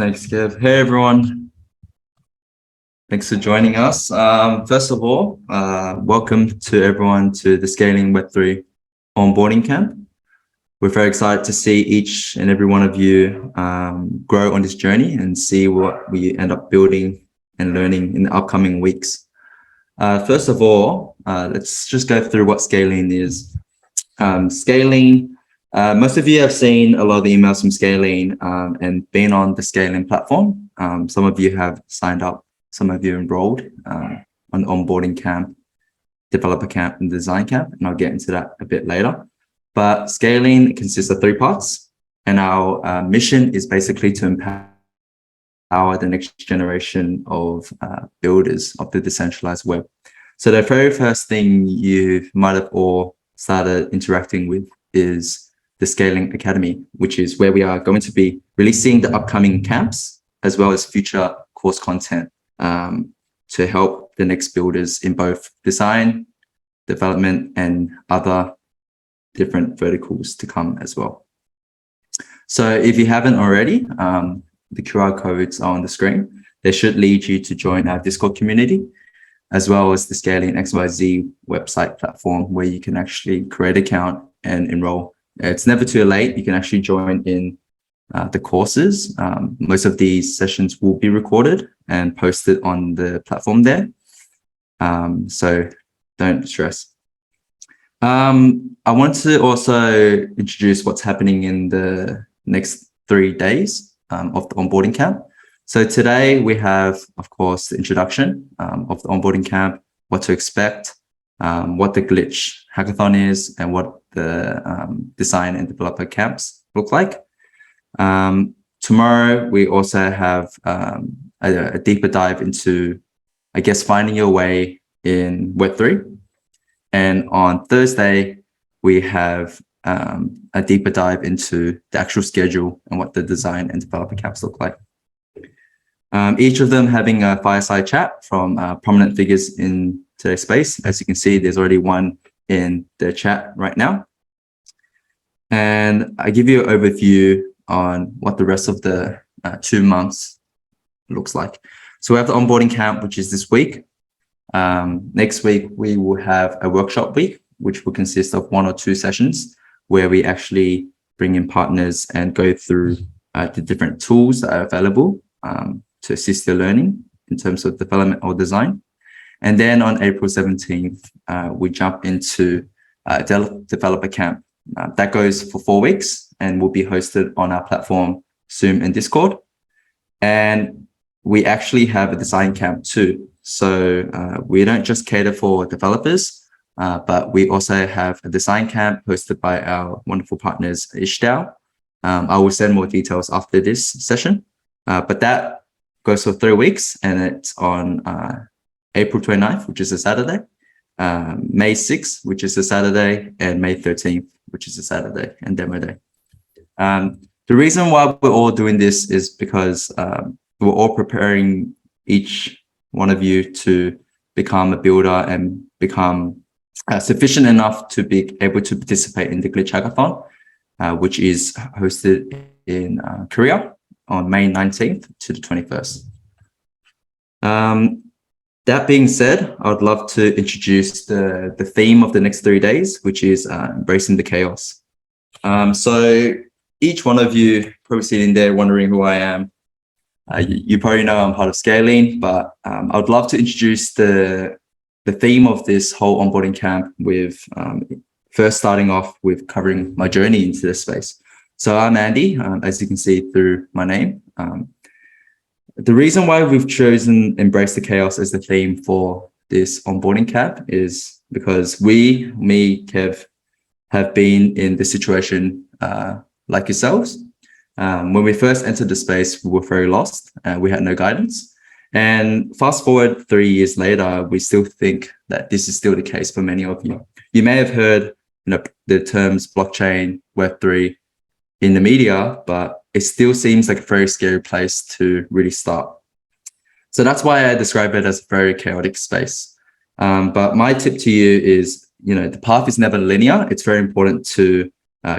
Thanks, Kev. Hey, everyone. Thanks for joining us. First of all, welcome to everyone to the Scaling Web3 Onboarding Camp. We're very excited to see each and every one of you grow on this journey and see what we end up building and learning in the upcoming weeks. First of all, let's just go through what Scalene is. Scalene, most of you have seen a lot of the emails from Scalene and been on the Scalene platform. Some of you have signed up, some of you enrolled on the onboarding camp, developer camp, and design camp, and I'll get into that a bit later. But Scalene consists of 3 parts, and our mission is basically to empower the next generation of builders of the decentralized web. So the very first thing you might have all started interacting with is the Scalene Academy, which is where we are going to be releasing the upcoming camps as well as future course content to help the next builders in both design, development, and other different verticals to come as well. So if you haven't already, the QR codes are on the screen. They should lead you to join our Discord community, as well as the Scalene XYZ website platform where you can actually create an account and enroll. It's never too late. You can actually join in the courses. Most of these sessions will be recorded and posted on the platform there. So don't stress. I want to also introduce what's happening in the next 3 days of the onboarding camp. So today we have, of course, the introduction of the onboarding camp, what to expect, what the glitch hackathon is, and what the design and developer camps look like. Tomorrow we also have a deeper dive into, I guess, finding your way in Web3. And on Thursday, we have a deeper dive into the actual schedule and what the design and developer camps look like. Each of them having a fireside chat from prominent figures in today's space. As you can see, there's already one in the chat right now. And I give you an overview on what the rest of the 2 months looks like. So we have the onboarding camp, which is this week. Next week, we will have a workshop week, which will consist of 1 or 2 sessions where we actually bring in partners and go through the different tools that are available to assist your learning in terms of development or design. And then on April 17th, we jump into developer camp. That goes for 4 weeks and will be hosted on our platform, Zoom and Discord. And we actually have a design camp too. So we don't just cater for developers, but we also have a design camp hosted by our wonderful partners, Ishdao. I will send more details after this session, but that goes for 3 weeks, and it's on April 29th, which is a Saturday, May 6th, which is a Saturday, and May 13th, which is a Saturday and demo day. The reason why we're all doing this is because we're all preparing each one of you to become a builder and become sufficient enough to be able to participate in the Glitch Hackathon, which is hosted in Korea on May 19th to the 21st. That being said, I would love to introduce the theme of the next 3 days, which is embracing the chaos. So each one of you probably sitting there wondering who I am. You probably know I'm part of Scalene, but I would love to introduce the theme of this whole onboarding camp with first starting off with covering my journey into this space. So I'm Andy, as you can see through my name. The reason why we've chosen Embrace the Chaos as the theme for this onboarding camp is because me, Kev, have been in this situation like yourselves. When we first entered the space, we were very lost and we had no guidance. And fast forward 3 years later, we still think that this is still the case for many of you. You may have heard, the terms blockchain, Web3 in the media, but it still seems like a very scary place to really start. So that's why I describe it as a very chaotic space. But my tip to you is, the path is never linear. It's very important to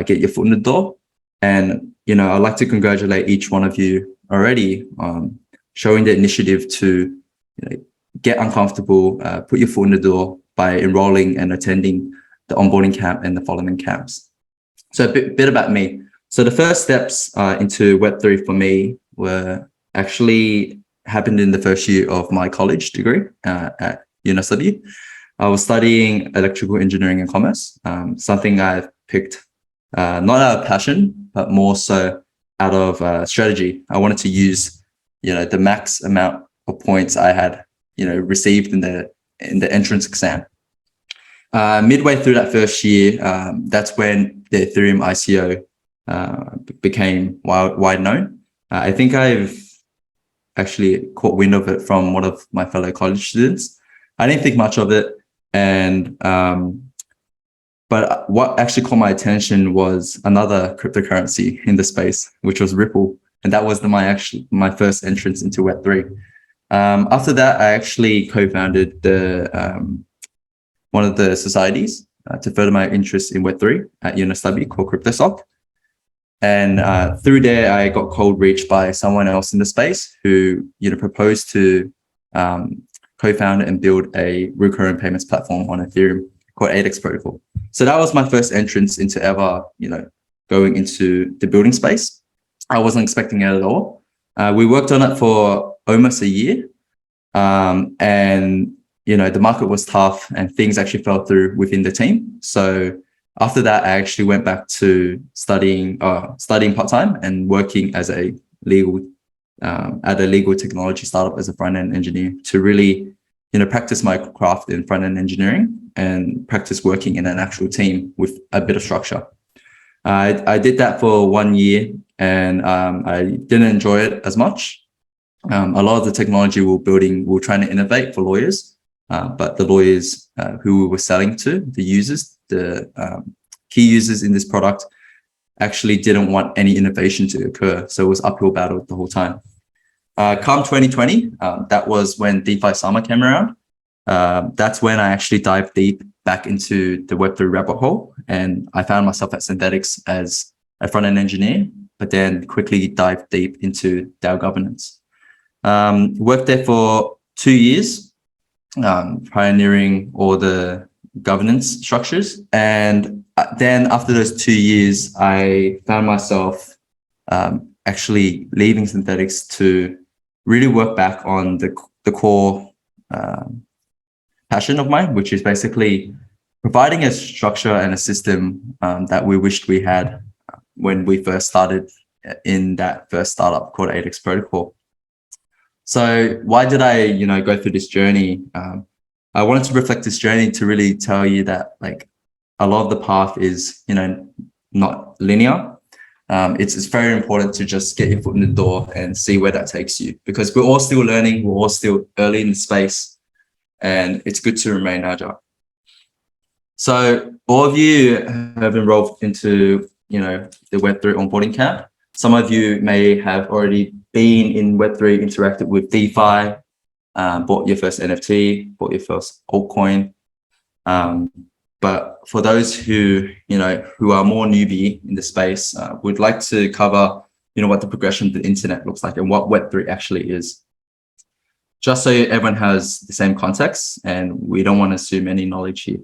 get your foot in the door. And I'd like to congratulate each one of you already on showing the initiative to get uncomfortable, put your foot in the door by enrolling and attending the onboarding camp and the following camps. So a bit about me. So the first steps into Web3 for me were actually happened in the first year of my college degree at UNSW. I was studying electrical engineering and commerce, something I've picked not out of passion, but more so out of strategy. I wanted to use, the max amount of points I had, received in the entrance exam. Midway through that first year, that's when the Ethereum ICO became wide known. I think I've actually caught wind of it from one of my fellow college students. I didn't think much of it, and but what actually caught my attention was another cryptocurrency in the space, which was Ripple, and that was my first entrance into Web3. After that, I actually co-founded one of the societies to further my interest in Web3 at UNSW called CryptoSoc. And through there, I got cold reached by someone else in the space who, proposed to co-found and build a recurring payments platform on Ethereum called 8x Protocol. So that was my first entrance into ever, going into the building space. I wasn't expecting it at all. We worked on it for almost a year. And, the market was tough and things actually fell through within the team. So after that, I actually went back to studying part-time and working as a at a legal technology startup as a front-end engineer to really, practice my craft in front-end engineering and practice working in an actual team with a bit of structure. I did that for 1 year and I didn't enjoy it as much. A lot of the technology we're trying to innovate for lawyers, but the lawyers who we were selling to, the users, the key users in this product, actually didn't want any innovation to occur. So it was uphill battle the whole time. Come 2020, that was when DeFi summer came around. That's when I actually dived deep back into the Web3 rabbit hole. And I found myself at Synthetics as a front-end engineer, but then quickly dived deep into DAO governance. Worked there for 2 years, pioneering all the governance structures. And then after those 2 years, I found myself actually leaving Synthetics to really work back on the core passion of mine, which is basically providing a structure and a system that we wished we had when we first started in that first startup called 8x Protocol. So why did I, go through this journey? I wanted to reflect this journey to really tell you that a lot of the path is, not linear. It's very important to just get your foot in the door and see where that takes you, because we're all still learning. We're all still early in the space, and it's good to remain agile. So all of you have enrolled into, the Web3 onboarding camp. Some of you may have already been in Web3, interacted with DeFi, bought your first NFT, bought your first altcoin. But for those who are more newbie in the space, we'd like to cover, what the progression of the internet looks like and what Web3 actually is. Just so everyone has the same context, and we don't want to assume any knowledge here.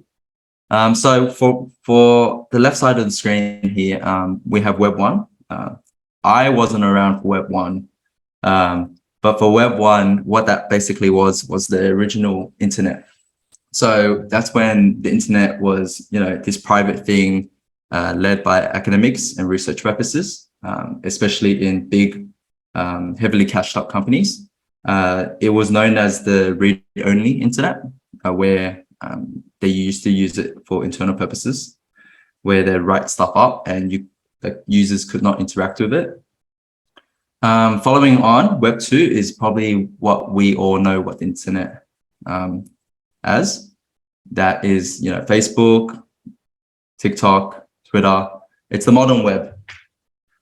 So for the left side of the screen here, we have Web 1. I wasn't around for Web 1, but for Web 1, what that basically was the original internet. So that's when the internet was, this private thing led by academics and research purposes, especially in big, heavily cashed up companies. It was known as the read-only internet, where they used to use it for internal purposes, where they write stuff up and the users could not interact with it. Following on, Web 2 is probably what we all know what the internet as. That is, Facebook, TikTok, Twitter. It's the modern web,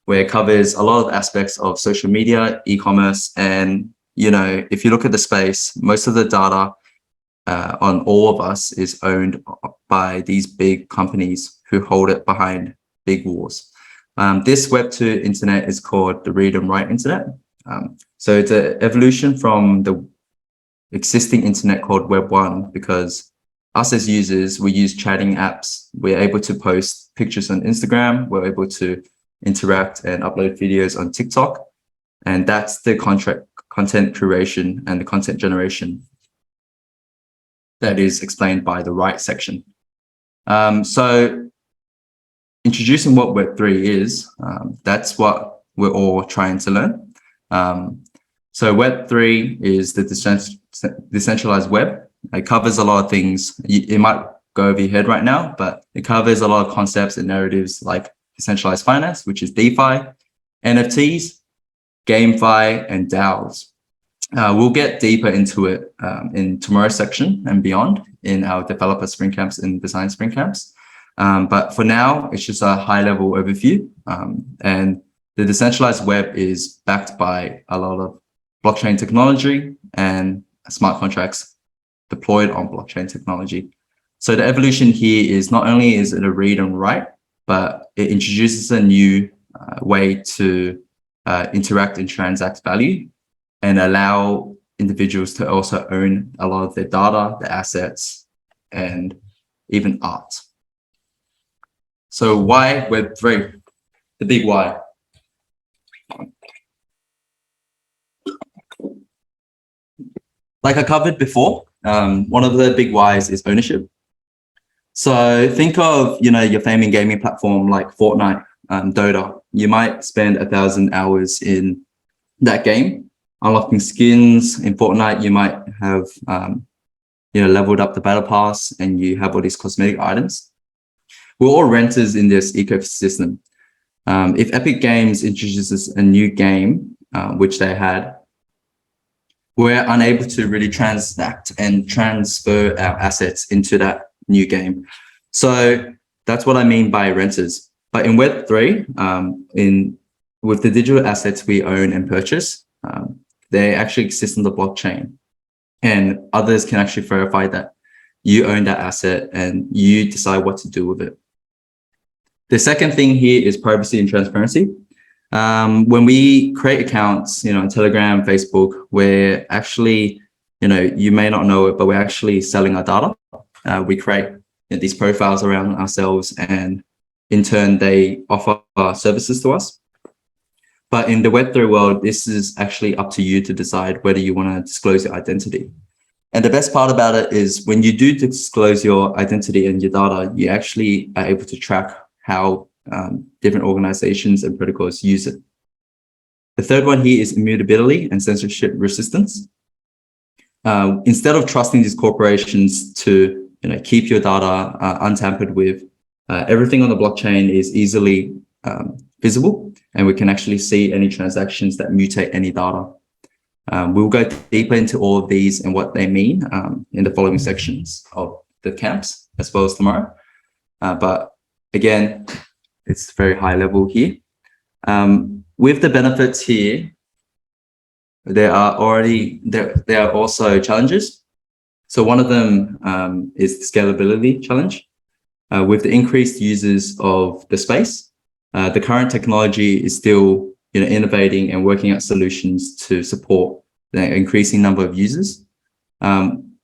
where it covers a lot of aspects of social media, e-commerce, and if you look at the space, most of the data on all of us is owned by these big companies who hold it behind big walls. This Web2 internet is called the read and write internet. So it's an evolution from the existing internet called Web1, because us as users, we use chatting apps. We're able to post pictures on Instagram. We're able to interact and upload videos on TikTok. And that's the content creation and the content generation that is explained by the right section. So introducing what Web3 is, that's what we're all trying to learn. So Web3 is the decentralized web. It covers a lot of things. It might go over your head right now, but it covers a lot of concepts and narratives like decentralized finance, which is DeFi, NFTs, GameFi, and DAOs. We'll get deeper into it in tomorrow's section and beyond in our developer spring camps and design spring camps. But for now, it's just a high-level overview. And the decentralized web is backed by a lot of blockchain technology and smart contracts deployed on blockchain technology. So the evolution here is not only is it a read and write, but it introduces a new way to interact and transact value and allow individuals to also own a lot of their data, their assets, and even art. So why Web3? The big why. Like I covered before, one of the big whys is ownership. So think of, your famous gaming platform like Fortnite, Dota. You might spend 1,000 hours in that game, unlocking skins. In Fortnite, you might have, leveled up the battle pass and you have all these cosmetic items. We're all renters in this ecosystem. If Epic Games introduces a new game, which they had, we're unable to really transact and transfer our assets into that new game. So that's what I mean by renters. But in Web3, with the digital assets we own and purchase, they actually exist on the blockchain. And others can actually verify that you own that asset and you decide what to do with it. The second thing here is privacy and transparency. When we create accounts, on Telegram, Facebook, we're actually, you may not know it, but we're actually selling our data. We create these profiles around ourselves, and in turn, they offer services to us. But in the Web3 world, this is actually up to you to decide whether you want to disclose your identity. And the best part about it is when you do disclose your identity and your data, you actually are able to track how different organizations and protocols use it. The third one here is immutability and censorship resistance. Instead of trusting these corporations to keep your data untampered with, everything on the blockchain is easily visible, and we can actually see any transactions that mutate any data. We'll go deeper into all of these and what they mean in the following sections of the camps, as well as tomorrow. But again, it's very high level here. With the benefits here, there are also challenges. So one of them is the scalability challenge. With the increased users of the space, the current technology is still innovating and working out solutions to support the increasing number of users,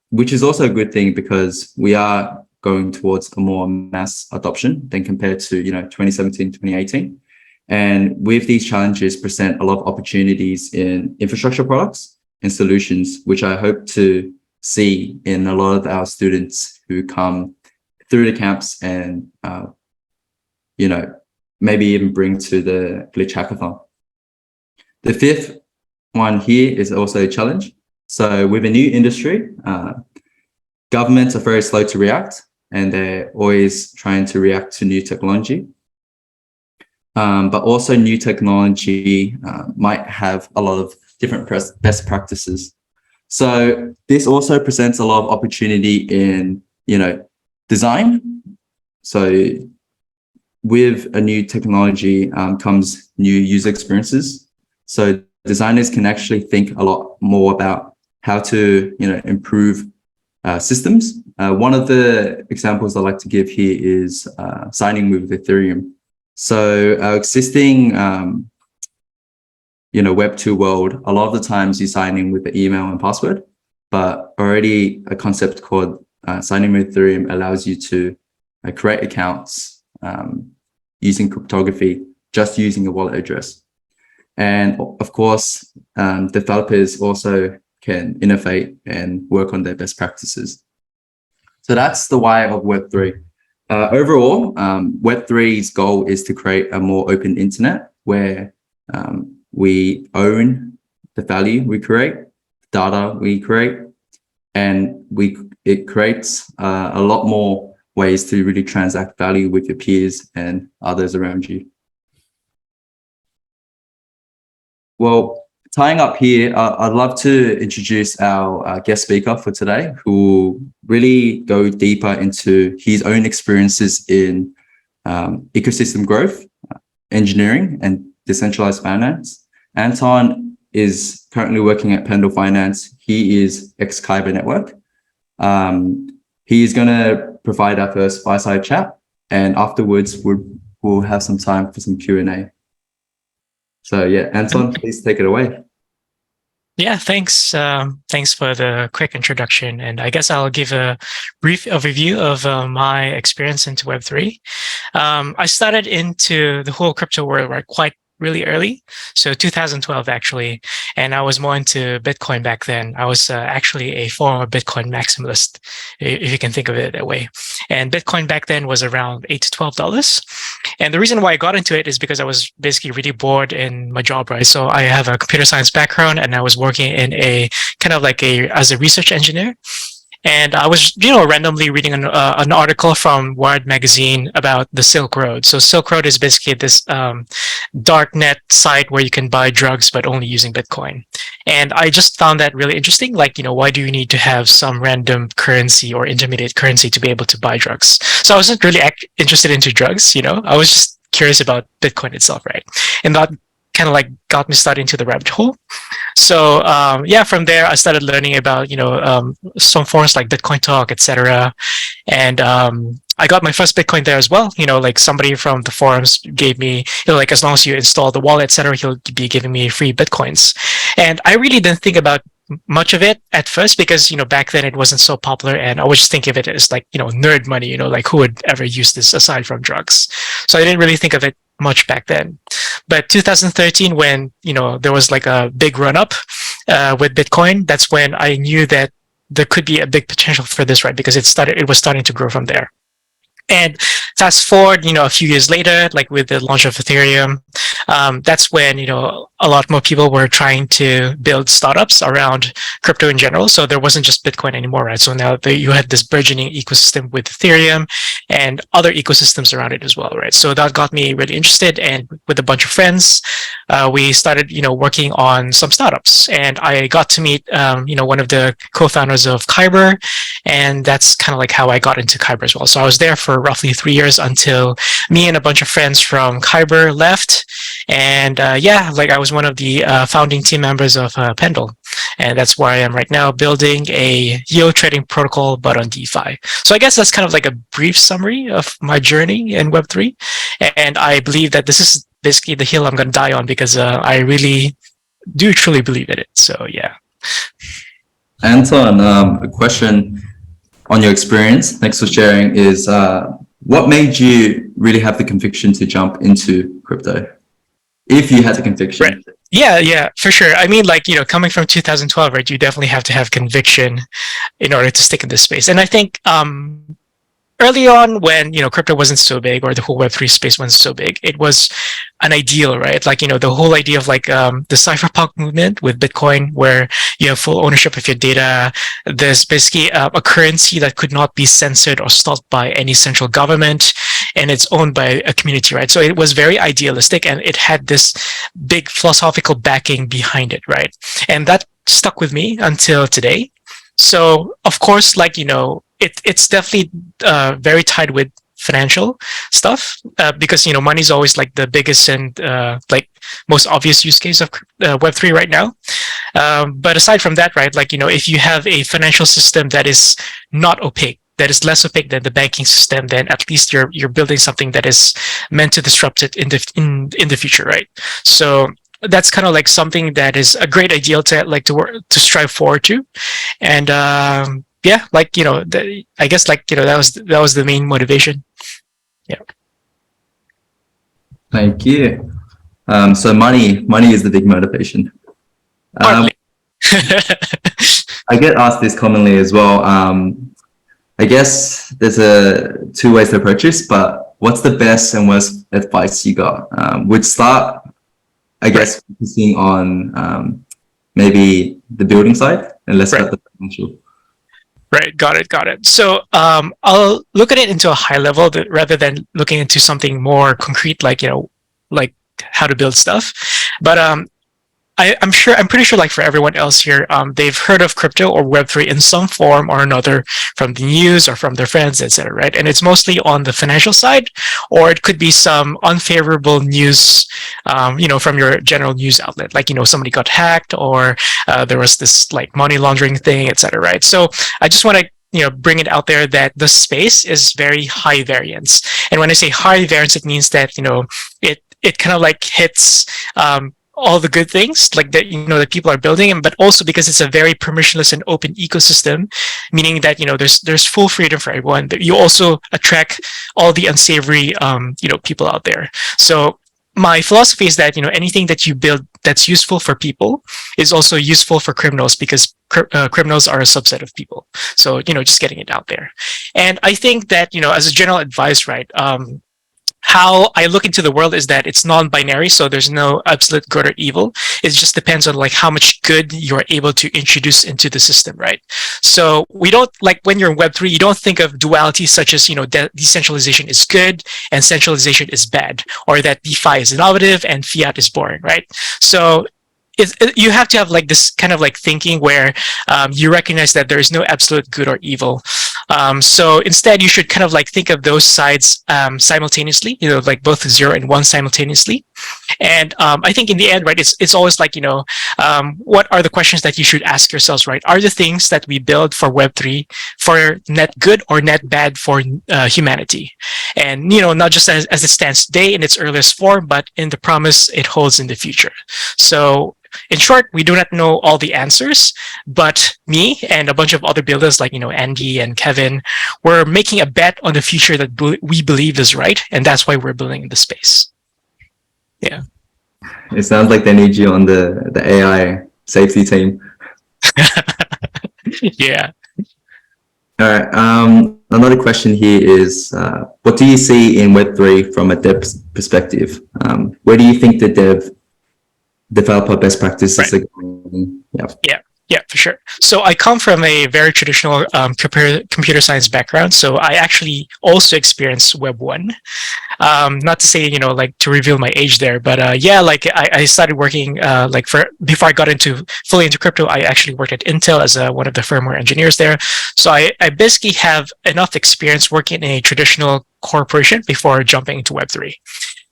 which is also a good thing because we are going towards a more mass adoption than compared to 2017, 2018. And with these challenges present a lot of opportunities in infrastructure products and solutions, which I hope to see in a lot of our students who come through the camps and maybe even bring to the Glitch Hackathon. The fifth one here is also a challenge. So with a new industry, governments are very slow to react, and they're always trying to react to new technology. But also new technology might have a lot of different best practices. So this also presents a lot of opportunity in, design. So with a new technology comes new user experiences. So designers can actually think a lot more about how to, improve systems. One of the examples I like to give here is signing with Ethereum. So our existing, Web2 world, a lot of the times you sign in with the email and password, but already a concept called signing with Ethereum allows you to create accounts using cryptography, just using a wallet address. And of course, developers also can innovate and work on their best practices. So that's the why of Web3. Overall, Web3's goal is to create a more open internet where we own the value we create, data we create, and it creates a lot more ways to really transact value with your peers and others around you. Well, tying up here, I'd love to introduce our guest speaker for today, who will really go deeper into his own experiences in ecosystem growth, engineering, and decentralized finance. Anton is currently working at Pendle.Finance. He is ex-Kyber Network. He is going to provide our first fireside chat, and afterwards we'll have some time for some Q&A. So yeah, Anton, please take it away. Yeah, thanks. Thanks for the quick introduction. And I guess I'll give a brief overview of my experience into Web3. I started into the whole crypto world quite really early, so 2012 actually, and I was more into Bitcoin back then. I was actually a former Bitcoin maximalist, if you can think of it that way. And Bitcoin back then was around $8 to $12. And the reason why I got into it is because I was basically really bored in my job, right? So I have a computer science background, and I was working in a kind of like as a research engineer. And I was, randomly reading an article from Wired magazine about the Silk Road. So Silk Road is basically this dark net site where you can buy drugs, but only using Bitcoin. And I just found that really interesting. Like, why do you need to have some random currency or intermediate currency to be able to buy drugs? So I wasn't really interested into drugs, I was just curious about Bitcoin itself, right? And that kind of like got me started into the rabbit hole. So from there I started learning about some forums like Bitcoin Talk, etc. And I got my first Bitcoin there as well. Like somebody from the forums gave me, like as long as you install the wallet, etc., he'll be giving me free Bitcoins. And I really didn't think about much of it at first because back then it wasn't so popular, and I was just thinking of it as like nerd money. Like who would ever use this aside from drugs? So I didn't really think of it much back then. But 2013, when there was like a big run up with Bitcoin, that's when I knew that there could be a big potential for this, right? Because it was starting to grow from there. And fast forward, a few years later, like with the launch of Ethereum, that's when, a lot more people were trying to build startups around crypto in general. So there wasn't just Bitcoin anymore, right? So now you had this burgeoning ecosystem with Ethereum and other ecosystems around it as well, right? So that got me really interested. And with a bunch of friends, we started, working on some startups. And I got to meet, one of the co-founders of Kyber. And that's kind of like how I got into Kyber as well. So I was there for roughly 3 years until me and a bunch of friends from Kyber left. And I was one of the founding team members of Pendle. And that's where I am right now, building a yield trading protocol, but on DeFi. So I guess that's kind of like a brief summary of my journey in Web3. And I believe that this is basically the hill I'm going to die on because I really do truly believe in it. So yeah. Anton, a question on your experience, thanks for sharing, is what made you really have the conviction to jump into crypto? If you had the conviction. Right. Yeah, for sure. I mean, coming from 2012, right, you definitely have to have conviction in order to stick in this space. And I think early on when, crypto wasn't so big, or the whole Web3 space wasn't so big, it was an ideal, right? Like, the whole idea of the cypherpunk movement with Bitcoin, where you have full ownership of your data. There's basically a currency that could not be censored or stopped by any central government, and it's owned by a community, right? So it was very idealistic, and it had this big philosophical backing behind it, right? And that stuck with me until today. So of course, it's definitely very tied with financial stuff because money is always like the biggest and most obvious use case of Web3 right now. But aside from that, right, if you have a financial system that is not opaque, that is less opaque than the banking system, then at least you're building something that is meant to disrupt it in the future, right? So that's kind of like something that is a great ideal to like to work to strive forward to, and yeah, like I guess like that was the main motivation. Yeah. Thank you. So money is the big motivation. I get asked this commonly as well. I guess there's two ways to approach this, but what's the best and worst advice you got? We'd start, I guess, focusing on maybe the building side and less about the financial. Right, got it. So I'll look at it into a high level rather than looking into something more concrete, like like how to build stuff. But I'm pretty sure, like for everyone else here, they've heard of crypto or Web3 in some form or another from the news or from their friends, etc. Right, and it's mostly on the financial side, or it could be some unfavorable news, from your general news outlet, like somebody got hacked or there was this like money laundering thing, etc. Right, so I just want to bring it out there that the space is very high variance, and when I say high variance, it means that it kind of like hits all the good things like that that people are building, but also because it's a very permissionless and open ecosystem, meaning that there's full freedom for everyone, but you also attract all the unsavory people out there. So my philosophy is that anything that you build that's useful for people is also useful for criminals, because criminals are a subset of people. So just getting it out there. And I think that as a general advice, right, how I look into the world is that it's non-binary, so there's no absolute good or evil. It just depends on like how much good you're able to introduce into the system, right? So we don't, like when you're in Web3, you don't think of duality such as decentralization is good and centralization is bad, or that DeFi is innovative and fiat is boring, right? So you have to have like this kind of like thinking where you recognize that there is no absolute good or evil. So instead, you should kind of like think of those sides simultaneously, like both 0 and 1 simultaneously. And I think in the end, right, it's always like, what are the questions that you should ask yourselves, right? Are the things that we build for Web3 for net good or net bad for humanity? And, not just as it stands today in its earliest form, but in the promise it holds in the future. So in short, we do not know all the answers, but me and a bunch of other builders like, Andy and Kevin, we're making a bet on the future that we believe is right. And that's why we're building in the space. Yeah. It sounds like they need you on the AI safety team. Yeah. All right. Another question here is, what do you see in Web3 from a dev perspective? Where do you think the developer best practices are going? Yeah, for sure. So I come from a very traditional computer science background. So I actually also experienced Web 1. Not to say, like to reveal my age there, but yeah, like I started working before I got fully into crypto, I actually worked at Intel as one of the firmware engineers there. So I basically have enough experience working in a traditional corporation before jumping into Web3.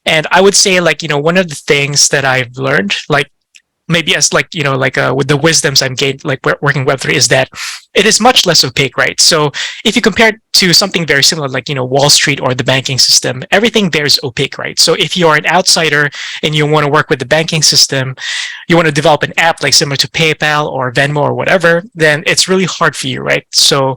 And I would say like, one of the things that I've learned, like maybe as like, with the wisdoms I'm gained, like working Web3, is that it is much less opaque, right? So if you compare it to something very similar, like, Wall Street or the banking system, everything there is opaque, right? So if you're an outsider and you want to work with the banking system, you want to develop an app like similar to PayPal or Venmo or whatever, then it's really hard for you, right? So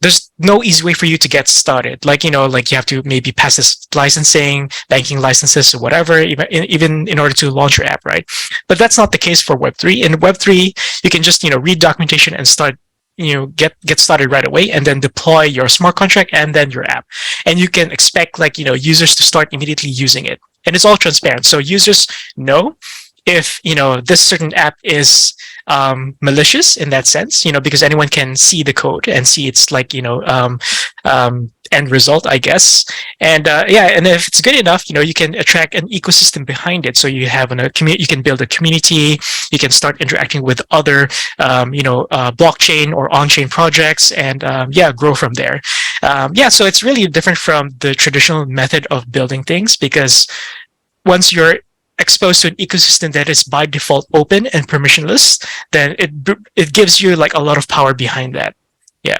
there's no easy way for you to get started. Like, like you have to maybe pass this licensing, banking licenses or whatever, even in order to launch your app, right? But that's not the case for Web3. In Web3, you can just, read documentation and start, get started right away, and then deploy your smart contract and then your app. And you can expect like, users to start immediately using it. And it's all transparent. So users know if, this certain app is malicious in that sense, because anyone can see the code and see its like, end result, I guess. And and if it's good enough, you can attract an ecosystem behind it. So you have you can build a community, you can start interacting with other, blockchain or on-chain projects, and grow from there. So it's really different from the traditional method of building things, because once you're exposed to an ecosystem that is by default open and permissionless, then it gives you like a lot of power behind that. Yeah.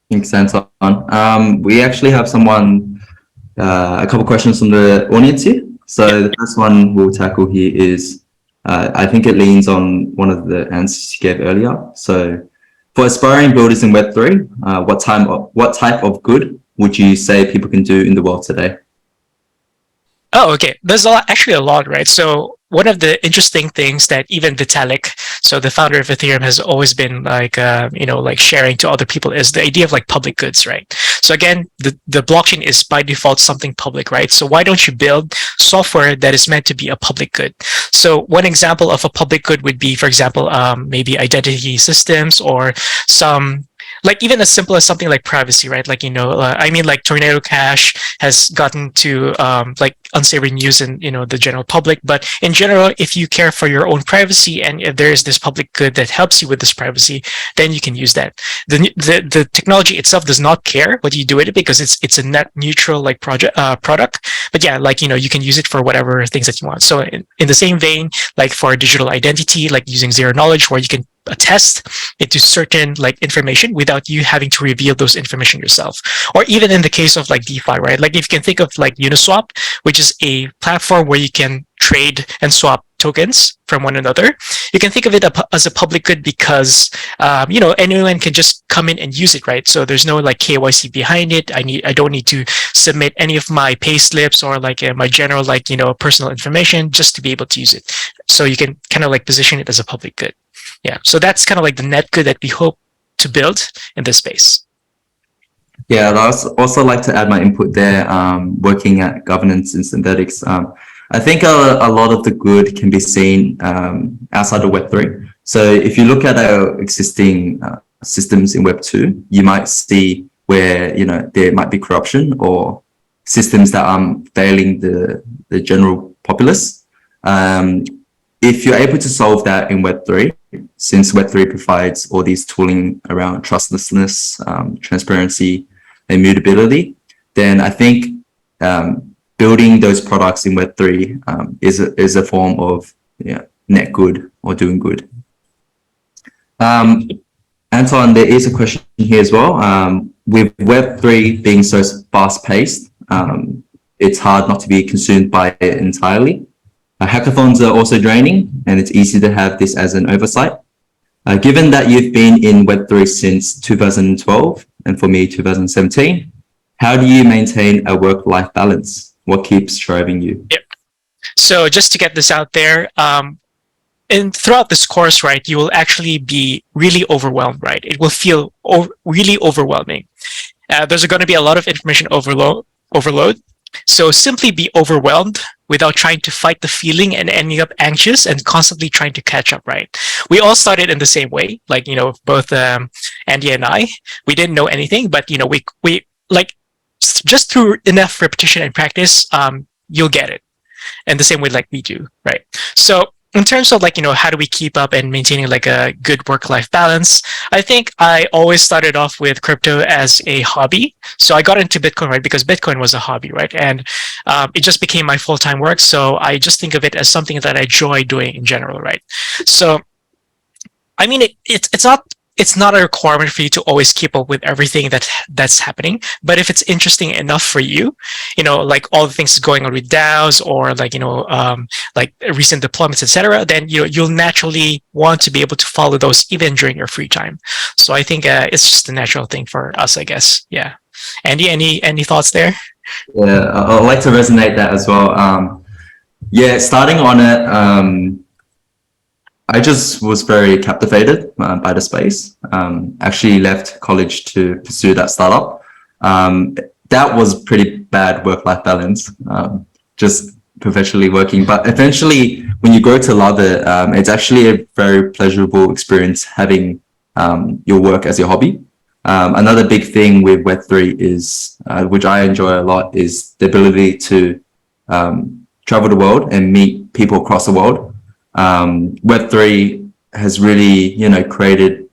Thanks, Anton. We actually have a couple questions from the audience here. So the first one we'll tackle here is, I think it leans on one of the answers you gave earlier. So for aspiring builders in Web3, what type of good would you say people can do in the world today? Oh, okay. There's actually a lot, right? So one of the interesting things that even Vitalik, so the founder of Ethereum, has always been like, like sharing to other people is the idea of like public goods, right? So again, the blockchain is by default something public, right? So why don't you build software that is meant to be a public good? So one example of a public good would be, for example, maybe identity systems or some, like even as simple as something like privacy, right? Like, like Tornado Cash has gotten to like unsavory news in, the general public. But in general, if you care for your own privacy and if there is this public good that helps you with this privacy, then you can use that. The technology itself does not care what you do with it because it's a net neutral like product. But yeah, like, you can use it for whatever things that you want. So in the same vein, like for digital identity, like using zero knowledge, where you can attest it to certain like information without you having to reveal those information yourself. Or even in the case of like DeFi, right? Like if you can think of like Uniswap, which is a platform where you can trade and swap tokens from one another, you can think of it as a public good because anyone can just come in and use it, right? So there's no like KYC behind it. I don't need to submit any of my pay slips or like my general like personal information just to be able to use it. So you can kind of like position it as a public good. Yeah, so that's kind of like the net good that we hope to build in this space. Yeah, I'd also like to add my input there, working at governance in synthetics. I think a lot of the good can be seen outside of Web3. So if you look at our existing systems in Web2, you might see where there might be corruption or systems that are failing the general populace. If you're able to solve that in Web3, since Web3 provides all these tooling around trustlessness, transparency, immutability, then I think building those products in Web3 is a form of net good or doing good. Anton, there is a question here as well. With Web3 being so fast-paced, it's hard not to be consumed by it entirely. Hackathons are also draining, and it's easy to have this as an oversight. Given that you've been in Web3 since 2012, and for me, 2017, how do you maintain a work-life balance? What keeps driving you? Yep. So just to get this out there, and throughout this course, right, you will actually be really overwhelmed, right? It will feel really overwhelming. There's going to be a lot of information overload. So simply be overwhelmed without trying to fight the feeling and ending up anxious and constantly trying to catch up, right? We all started in the same way, like, both Andy and I, we didn't know anything, but, we like just through enough repetition and practice, you'll get it. And the same way like we do, right? So in terms of like, how do we keep up and maintaining like a good work-life balance? I think I always started off with crypto as a hobby. So I got into Bitcoin, right? Because Bitcoin was a hobby, right? And it just became my full-time work. So I just think of it as something that I enjoy doing in general, right? So, I mean, it's not a requirement for you to always keep up with everything that's happening. But if it's interesting enough for you, like all the things going on with DAOs or like, like recent deployments, etc., then you'll naturally want to be able to follow those even during your free time. So I think it's just a natural thing for us, I guess. Yeah. Andy, any thoughts there? Yeah, I'd like to resonate that as well. Yeah, starting on it, I just was very captivated by the space. Actually left college to pursue that startup. That was pretty bad work-life balance, just professionally working. But eventually, when you grow to love it, it's actually a very pleasurable experience having your work as your hobby. Another big thing with Web3 is, which I enjoy a lot, is the ability to travel the world and meet people across the world. Web3 has really, created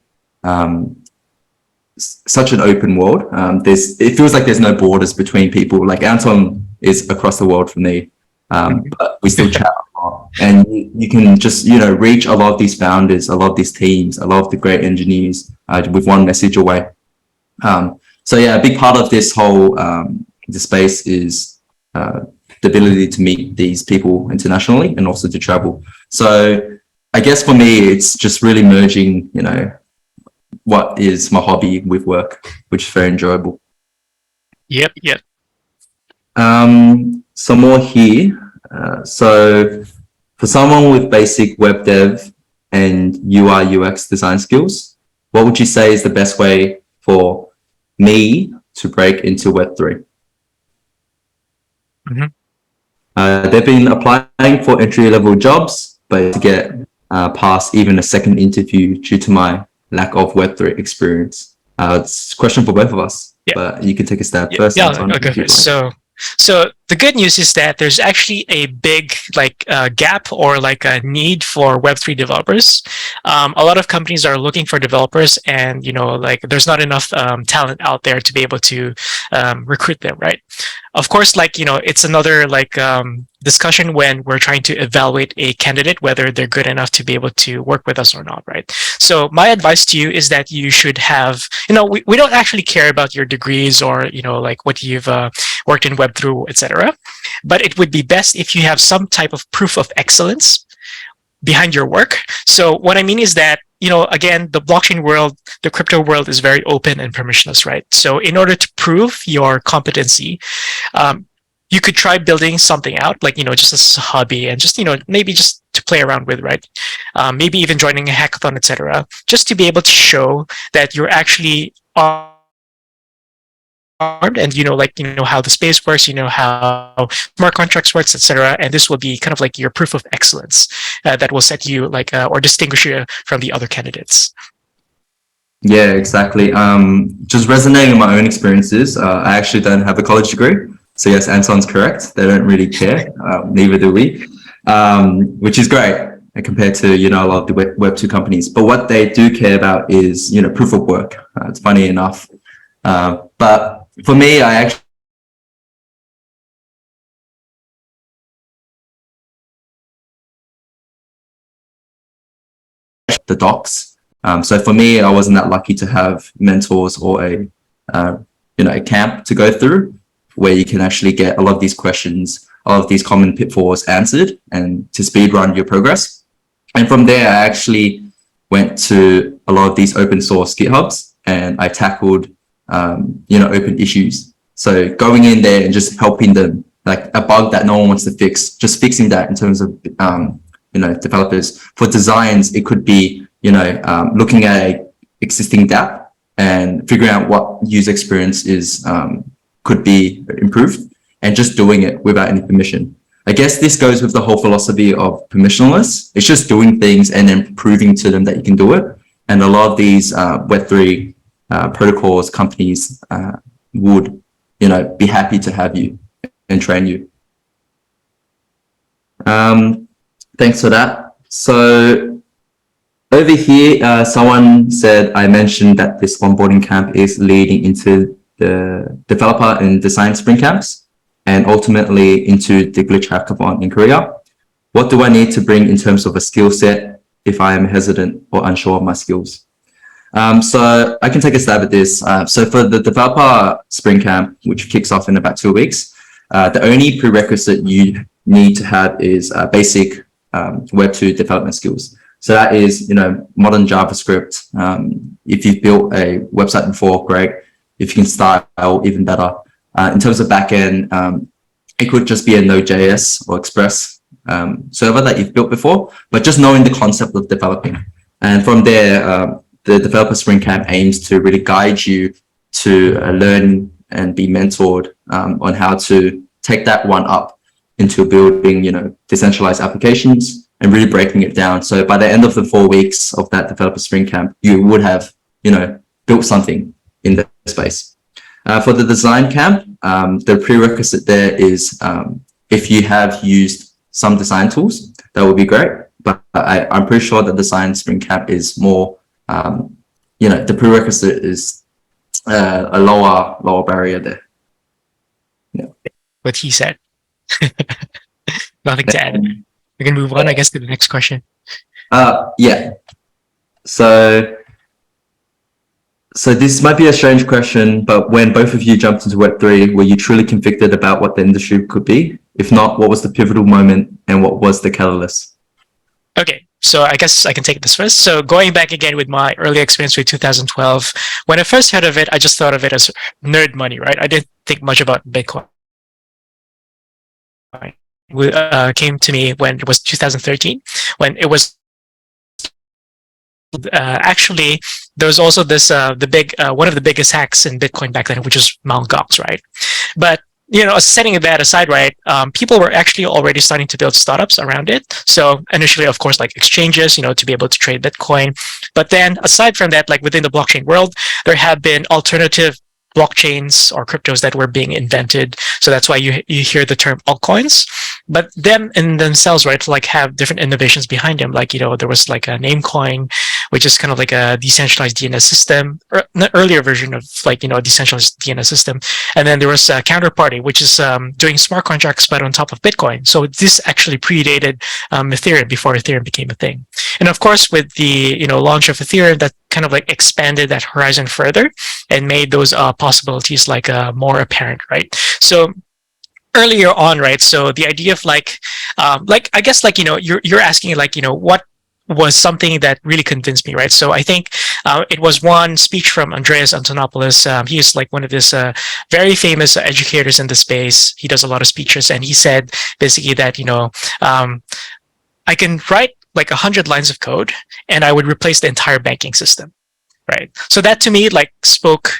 such an open world. It feels like there's no borders between people. Like Anton is across the world from me, but we still chat a lot. And you can just, reach a lot of these founders, a lot of these teams, a lot of the great engineers with one message away. So yeah, a big part of this whole the space is the ability to meet these people internationally and also to travel. So I guess for me, it's just really merging, you know, what is my hobby with work, which is very enjoyable. Yep. Some more here. So for someone with basic web dev and UI UX design skills, what would you say is the best way for me to break into Web3? They've been applying for entry-level jobs, but to get past even a second interview due to my lack of Web3 experience. It's a question for both of us, but you can take a stab first. Yeah, I'll go first. So the good news is that there's actually a big gap or like a need for Web3 developers. A lot of companies are looking for developers, and there's not enough talent out there to be able to recruit them, right? Of course, it's another discussion when we're trying to evaluate a candidate, whether they're good enough to be able to work with us or not, right? So my advice to you is that you should have, we don't actually care about your degrees or, what you've worked in Web3, etc. But it would be best if you have some type of proof of excellence behind your work. So what I mean is that, again, the blockchain world, the crypto world is very open and permissionless, right? So in order to prove your competency, you could try building something out, just as a hobby and just, maybe just to play around with, right? Maybe even joining a hackathon, etc., just to be able to show that you're actually armed and how the space works, how smart contracts works, etc. And this will be kind of like your proof of excellence that will set you or distinguish you from the other candidates. Yeah, exactly. Just resonating with my own experiences. I actually don't have a college degree. So yes, Anton's correct. They don't really care. Neither do we, which is great compared to, a lot of the Web2 companies. But what they do care about is, proof of work. It's funny enough. But for me, I actually the docs. So for me, I wasn't that lucky to have mentors or a camp to go through where you can actually get a lot of these questions, a lot of these common pitfalls answered and to speed run your progress. And from there, I actually went to a lot of these open source GitHubs and I tackled, open issues. So going in there and just helping them, like a bug that no one wants to fix, just fixing that in terms of, developers. For designs, it could be, looking at a existing dApp and figuring out what user experience is, could be improved and just doing it without any permission. I guess this goes with the whole philosophy of permissionless. It's just doing things and then proving to them that you can do it. And a lot of these Web3 protocols, companies would, be happy to have you and train you. Thanks for that. So over here, someone said, I mentioned that this onboarding camp is leading into the developer and design sprint camps and ultimately into the Glitch Hackathon in Korea. What do I need to bring in terms of a skill set if I am hesitant or unsure of my skills? So I can take a stab at this. So for the developer sprint camp, which kicks off in about 2 weeks, the only prerequisite you need to have is basic Web2 development skills. So that is, modern JavaScript. If you've built a website before, great. If you can style, even better. In terms of backend, it could just be a Node.js or Express server that you've built before, but just knowing the concept of developing. And from there, the developer sprint camp aims to really guide you to learn and be mentored on how to take that one up into building, decentralized applications and really breaking it down. So by the end of the 4 weeks of that developer sprint camp, you would have, built something in the space. For the design camp, the prerequisite there is if you have used some design tools, that would be great. But I'm pretty sure that the design sprint camp is more, the prerequisite is a lower barrier there. Yeah. What he said. Nothing to add. We can move on, I guess, to the next question. Yeah. So So this might be a strange question, but when both of you jumped into Web3, were you truly convicted about what the industry could be? If not, what was the pivotal moment and what was the catalyst? Okay, so I guess I can take this first. So going back again with my early experience with 2012, when I first heard of it, I just thought of it as nerd money, right? I didn't think much about Bitcoin. Came to me when it was 2013, when it was actually there was also this the big one of the biggest hacks in Bitcoin back then, which was Mt. Gox, right? But setting that aside, right, people were actually already starting to build startups around it. So initially, of course, like exchanges, to be able to trade Bitcoin. But then aside from that, like within the blockchain world, there have been alternative blockchains or cryptos that were being invented. So that's why you hear the term altcoins. But them in themselves, right, like have different innovations behind them. Like, there was like a Namecoin, which is kind of like a decentralized DNS system, or an earlier version of like, a decentralized DNS system. And then there was a Counterparty, which is doing smart contracts, but on top of Bitcoin. So this actually predated Ethereum before Ethereum became a thing. And of course, with the, launch of Ethereum, that kind of like expanded that horizon further and made those possibilities like more apparent, right? So earlier on, right? So the idea of like I guess like you're asking like what was something that really convinced me, right? So I think it was one speech from Andreas Antonopoulos. He is like one of this very famous educators in the space. He does a lot of speeches, and he said basically that I can write like 100 lines of code, and I would replace the entire banking system, right? So that to me like spoke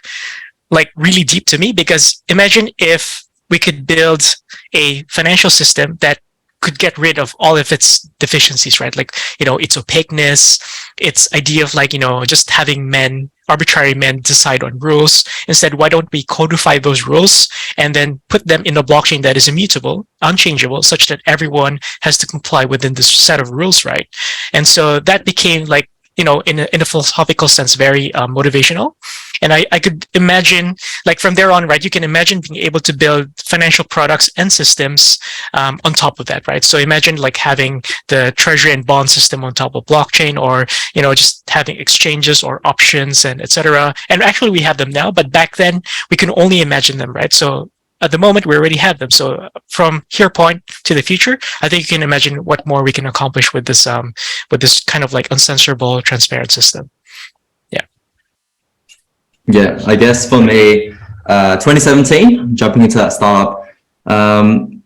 like really deep to me, because imagine if we could build a financial system that could get rid of all of its deficiencies, right? Like, its opaqueness, its idea of like, just having arbitrary men decide on rules. Instead, why don't we codify those rules and then put them in a blockchain that is immutable, unchangeable, such that everyone has to comply within this set of rules, right? And so that became like, in a philosophical sense, very motivational. And I could imagine, like from there on, right, you can imagine being able to build financial products and systems on top of that, right? So imagine like having the treasury and bond system on top of blockchain, or, just having exchanges or options and etc. And actually we have them now, but back then we can only imagine them, right? So at the moment, we already have them. So from here point to the future, I think you can imagine what more we can accomplish with this kind of like uncensorable, transparent system. Yeah, I guess for me, 2017, jumping into that startup,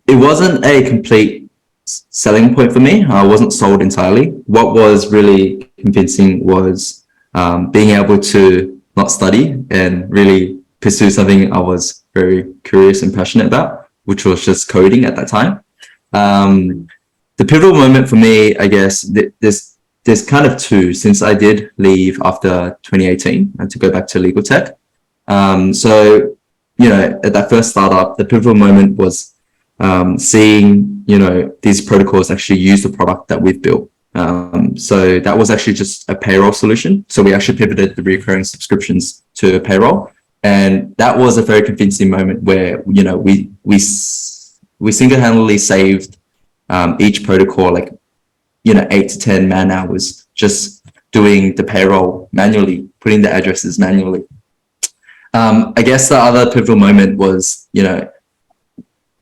it wasn't a complete selling point for me. I wasn't sold entirely. What was really convincing was being able to not study and really pursue something I was very curious and passionate about, which was just coding at that time. The pivotal moment for me, I guess, there's kind of two, since I did leave after 2018 and to go back to legal tech. So, at that first startup, the pivotal moment was seeing, these protocols actually use the product that we've built. So that was actually just a payroll solution. So we actually pivoted the recurring subscriptions to payroll. And that was a very convincing moment where, we single-handedly saved each protocol like 8 to 10 man hours just doing the payroll manually, putting the addresses manually. I guess the other pivotal moment was,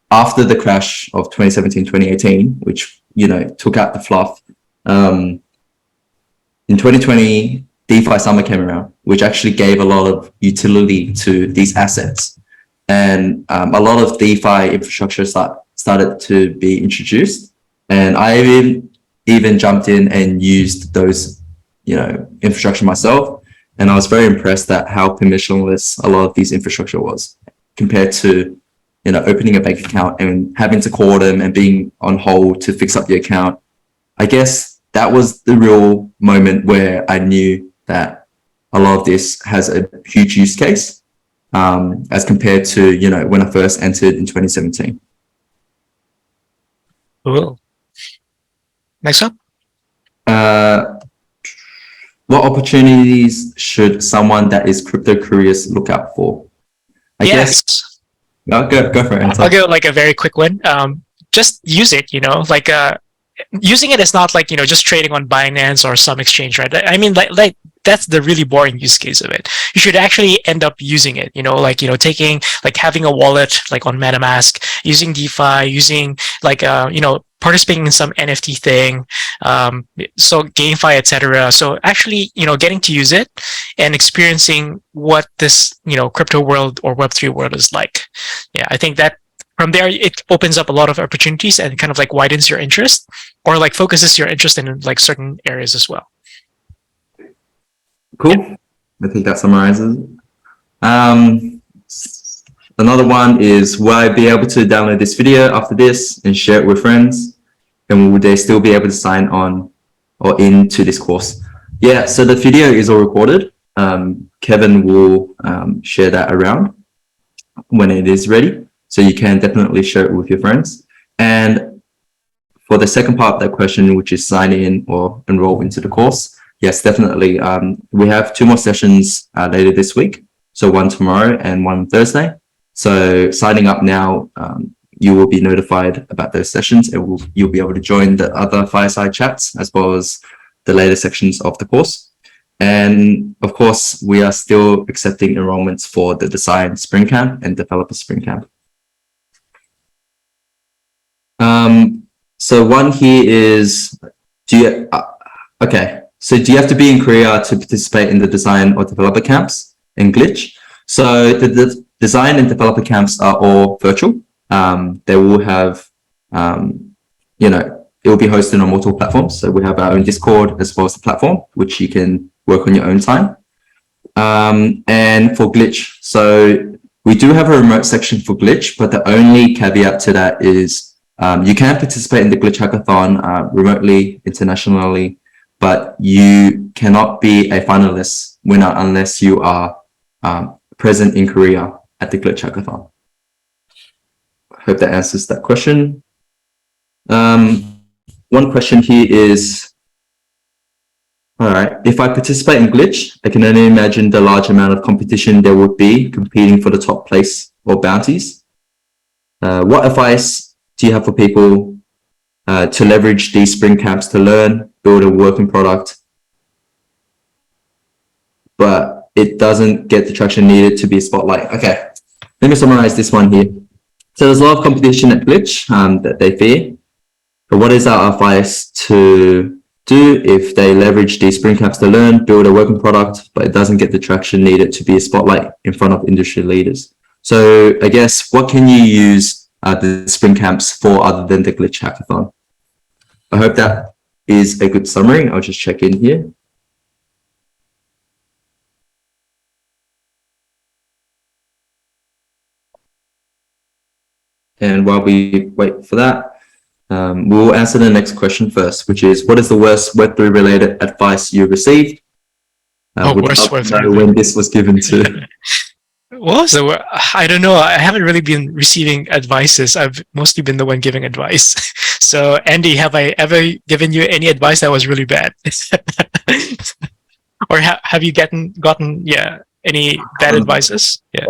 after the crash of 2017, 2018, which, took out the fluff, in 2020, DeFi summer came around, which actually gave a lot of utility to these assets. And a lot of DeFi infrastructure started to be introduced. And I even jumped in and used those, infrastructure myself. And I was very impressed at how permissionless a lot of these infrastructure was compared to, opening a bank account and having to call them and being on hold to fix up the account. I guess that was the real moment where I knew that a lot of this has a huge use case as compared to, when I first entered in 2017. Cool. Next up. What opportunities should someone that is crypto curious look out for? I guess. No, go for it. Anton. I'll go like a very quick one. Just use it, using it is not like, just trading on Binance or some exchange, right? I mean, like that's the really boring use case of it. You should actually end up using it, taking, like having a wallet, like on MetaMask, using DeFi, using like, participating in some NFT thing, so GameFi, etc. So actually, getting to use it and experiencing what this, crypto world or Web3 world is like. Yeah, I think that from there, it opens up a lot of opportunities and kind of like widens your interest, or like focuses your interest in like certain areas as well. Cool. Yeah. I think that summarizes it. Another one is, will I be able to download this video after this and share it with friends? And will they still be able to sign on or into this course? Yeah, so the video is all recorded. Kevin will share that around when it is ready. So you can definitely share it with your friends. And for the second part of that question, which is sign in or enroll into the course, yes, definitely. We have 2 more sessions later this week. So one tomorrow and one Thursday. So signing up now, you will be notified about those sessions, and you'll be able to join the other fireside chats as well as the later sections of the course. And of course, we are still accepting enrollments for the Design Spring Camp and Developer Spring Camp. So one here is, do you have to be in Korea to participate in the design or developer camps in Glitch? So the design and developer camps are all virtual. They will have, it will be hosted on multiple platforms. So we have our own Discord as well as the platform, which you can work on your own time. And for Glitch, so we do have a remote section for Glitch, but the only caveat to that is you can participate in the Glitch Hackathon remotely, internationally, but you cannot be a finalist winner unless you are present in Korea at the Glitch Hackathon. I hope that answers that question. One question here is, all right, if I participate in Glitch, I can only imagine the large amount of competition there would be competing for the top place or bounties. What advice do you have for people to leverage these spring camps to learn, build a working product, but it doesn't get the traction needed to be a spotlight? Okay, let me summarize this one here. So there's a lot of competition at Glitch that they fear. But what is our advice to do if they leverage these spring camps to learn, build a working product, but it doesn't get the traction needed to be a spotlight in front of industry leaders? So I guess, what can you use the spring camps for other than the Glitch Hackathon? I hope that is a good summary. I'll just check in here. And while we wait for that, we'll answer the next question first, which is, what is the worst Web3 related advice you received? Worst Web3 when this was given to. I don't know. I haven't really been receiving advices. I've mostly been the one giving advice. So, Andy, have I ever given you any advice that was really bad? Or have you gotten any bad advices? Yeah.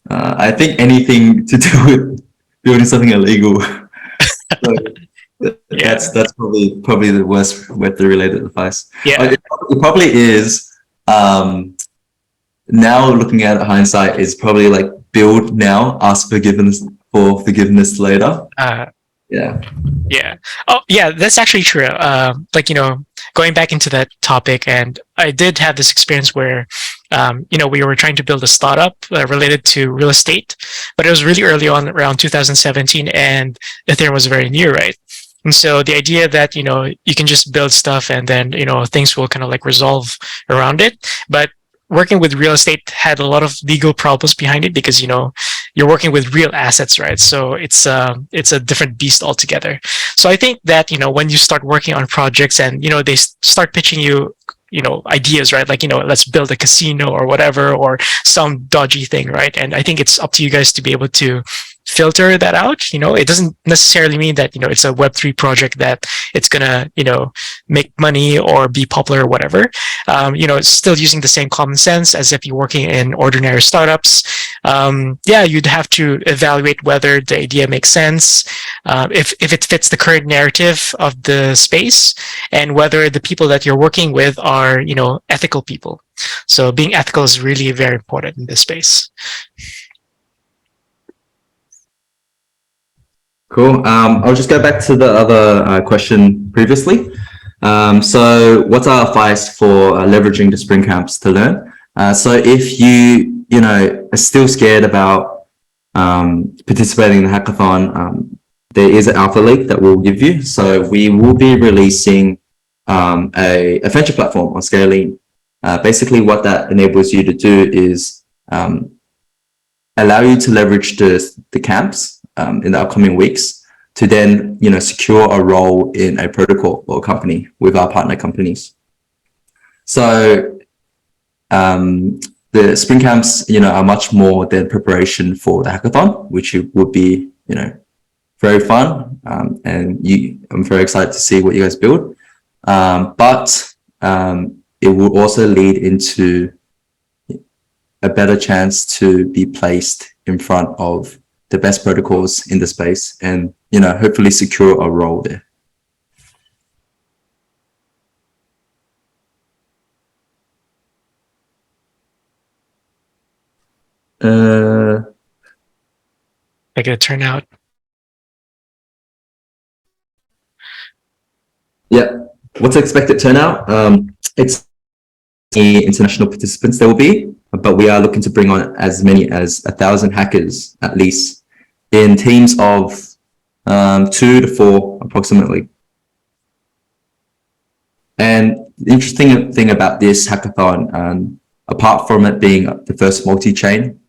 I think anything to do with building something illegal. So that's probably the worst Web3 related advice. Yeah, it probably is. Now looking at hindsight, is probably like build now, ask forgiveness later. Yeah. Oh, yeah, that's actually true. Going back into that topic, and I did have this experience where, we were trying to build a startup related to real estate, but it was really early on, around 2017, and Ethereum was very new, right? And so the idea that, you can just build stuff and then, things will kind of like resolve around it. But working with real estate had a lot of legal problems behind it because, you're working with real assets, right? So it's a different beast altogether. So I think that, when you start working on projects and, they start pitching you, ideas, right? Like, let's build a casino or whatever, or some dodgy thing, right? And I think it's up to you guys to be able to, filter that out. It doesn't necessarily mean that, it's a Web3 project that it's gonna, make money or be popular or whatever. It's still using the same common sense as if you're working in ordinary startups. You'd have to evaluate whether the idea makes sense, if it fits the current narrative of the space, and whether the people that you're working with are, ethical people. So being ethical is really very important in this space. Cool. I'll just go back to the other question previously. So what's our advice for leveraging the spring camps to learn? So if you are still scared about participating in the hackathon, there is an alpha leak that we'll give you. So we will be releasing a venture platform on Scalene. Basically what that enables you to do is allow you to leverage the camps in the upcoming weeks to then, secure a role in a protocol or company with our partner companies. So the spring camps, are much more than preparation for the hackathon, which would be, very fun. And I'm very excited to see what you guys build. But it will also lead into a better chance to be placed in front of the best protocols in the space and, hopefully secure a role there. Like a turnout. Yeah. What's the expected turnout? It's the international participants there will be, but we are looking to bring on as many as 1,000 hackers at least in teams of 2 to 4 approximately. And the interesting thing about this hackathon, apart from it being the first multi-chain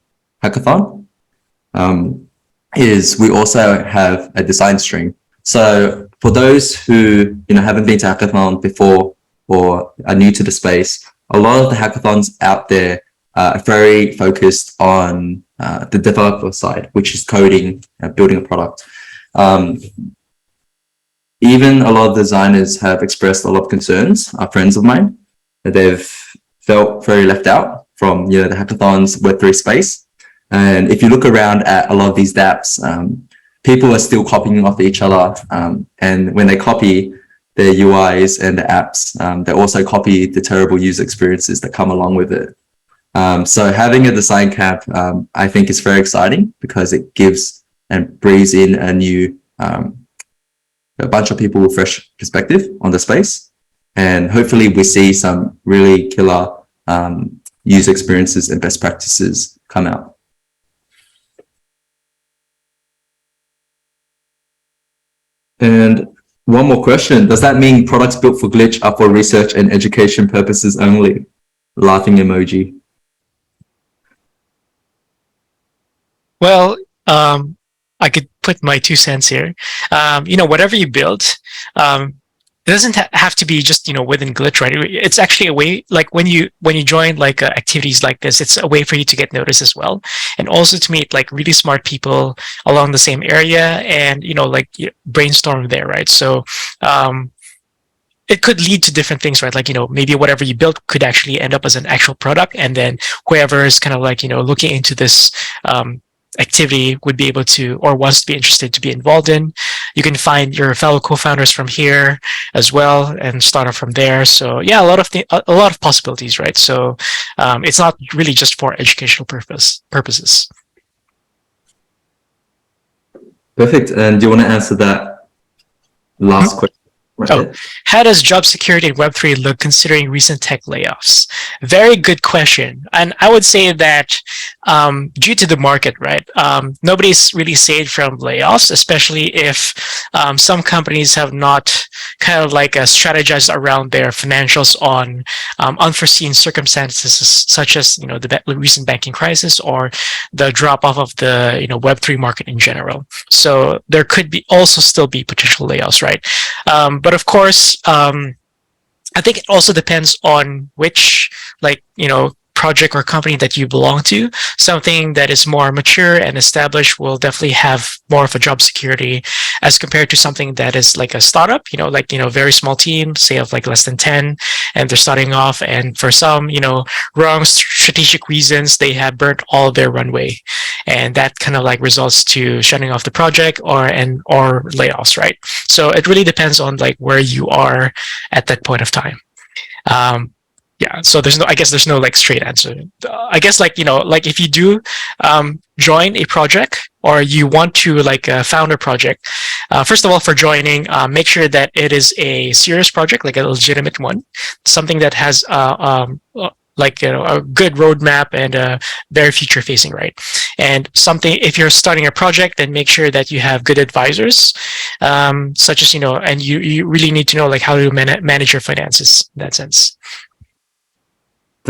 hackathon, is we also have a design stream. So for those who haven't been to hackathon before or are new to the space, a lot of the hackathons out there are very focused on the developer side, which is coding, building a product. Even a lot of designers have expressed a lot of concerns, are friends of mine, that they've felt very left out from the hackathon's Web3 space. And if you look around at a lot of these dApps, people are still copying off each other. And when they copy their UIs and the apps, they also copy the terrible user experiences that come along with it. So having a design camp, I think is very exciting because it gives and breathes in a bunch of people with fresh perspective on the space. And hopefully we see some really killer user experiences and best practices come out. And one more question. Does that mean products built for Glitch are for research and education purposes only? Laughing emoji. Well, I could put my 2 cents here. Whatever you build, it doesn't have to be just within Glitch, right? It's actually a way, like when you join like activities like this, it's a way for you to get noticed as well, and also to meet like really smart people along the same area and brainstorm there, right? So it could lead to different things, right? Like maybe whatever you built could actually end up as an actual product, and then whoever is kind of like looking into this activity would be able to, or wants to be interested to be involved in. You can find your fellow co-founders from here as well and start off from there. So yeah, a lot of possibilities, right? So it's not really just for educational purposes. Perfect. And do you want to answer that last question? Right. How does job security in Web3 look considering recent tech layoffs? Very good question. And I would say that due to the market, right, nobody's really saved from layoffs, especially if some companies have not kind of like strategized around their financials on unforeseen circumstances, such as the recent banking crisis or the drop off of the Web3 market in general. So there could also still be potential layoffs, right? But of course, I think it also depends on which project or company that you belong to, something that is more mature and established will definitely have more of a job security as compared to something that is like a startup, very small team, say of like less than 10, and they're starting off, and for some, wrong strategic reasons, they have burnt all of their runway. And that kind of like results to shutting off the project or layoffs, right? So it really depends on like where you are at that point of time. Yeah, so I guess there's no like straight answer. I guess like if you do join a project or you want to like found a project, first of all, for joining, make sure that it is a serious project, like a legitimate one, something that has a good roadmap and very future facing, right? And something, if you're starting a project, then make sure that you have good advisors, such as, and you really need to know like how to manage your finances in that sense.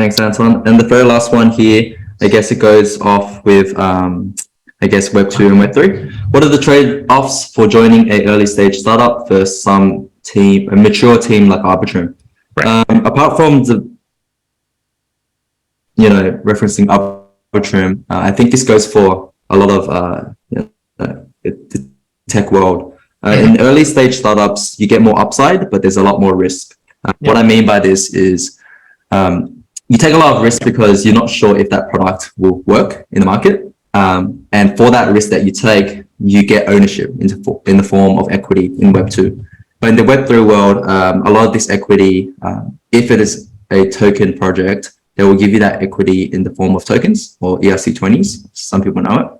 Thanks, Anton. And the very last one here, I guess it goes off with, Web 2 and Web 3. What are the trade-offs for joining a early stage startup versus a mature team like Arbitrum? Right. Apart from the, referencing Arbitrum, I think this goes for a lot of the tech world. In early stage startups, you get more upside, but there's a lot more risk. What I mean by this is, you take a lot of risk because you're not sure if that product will work in the market. And for that risk that you take, you get ownership in the form of equity in Web 2. But in the Web 3 world, a lot of this equity, if it is a token project, they will give you that equity in the form of tokens or ERC20s. Some people know it.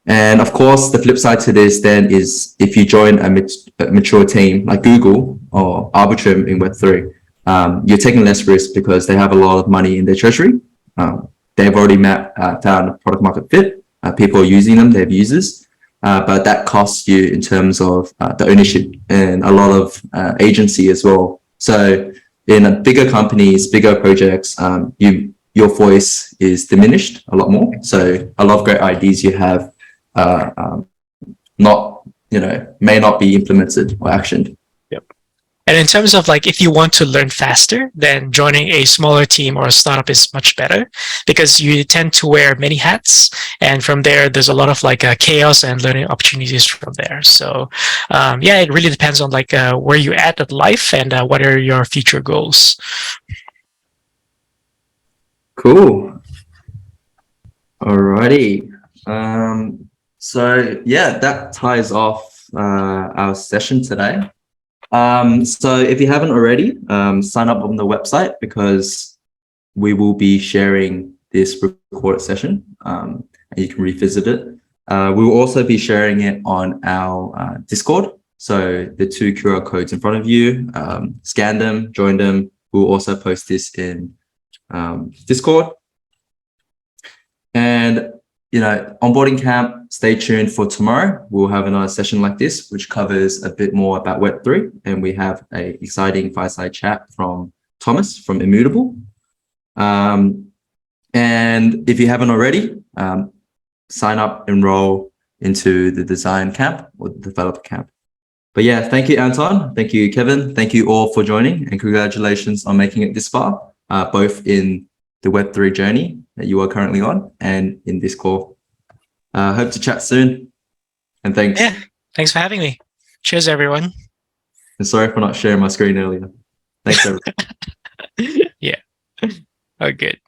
And of course, the flip side to this then is if you join a mature team like Google or Arbitrum in Web 3, you're taking less risk because they have a lot of money in their treasury. They've already found a product market fit. People are using them, they have users, but that costs you in terms of the ownership and a lot of agency as well. So in bigger companies, bigger projects, your voice is diminished a lot more. So a lot of great ideas you have may not be implemented or actioned. And in terms of like, if you want to learn faster, then joining a smaller team or a startup is much better because you tend to wear many hats. And from there, there's a lot of like chaos and learning opportunities from there. So it really depends on like where you're at in life and what are your future goals. Cool. Alrighty. So yeah, that ties off our session today. So if you haven't already, sign up on the website because we will be sharing this recorded session and you can revisit it. We will also be sharing it on our Discord. So the 2 QR codes in front of you, scan them, join them. We'll also post this in Discord. And onboarding camp, stay tuned for tomorrow. We'll have another session like this, which covers a bit more about Web3. And we have an exciting fireside chat from Thomas from Immutable. And if you haven't already, sign up, enroll into the design camp or the developer camp. But yeah, thank you, Anton. Thank you, Kevin. Thank you all for joining and congratulations on making it this far, both in the Web3 journey that you are currently on and in this call. Hope to chat soon. And thanks. Yeah, thanks for having me. Cheers, everyone. And sorry for not sharing my screen earlier. Thanks, everyone. Yeah. Oh, good.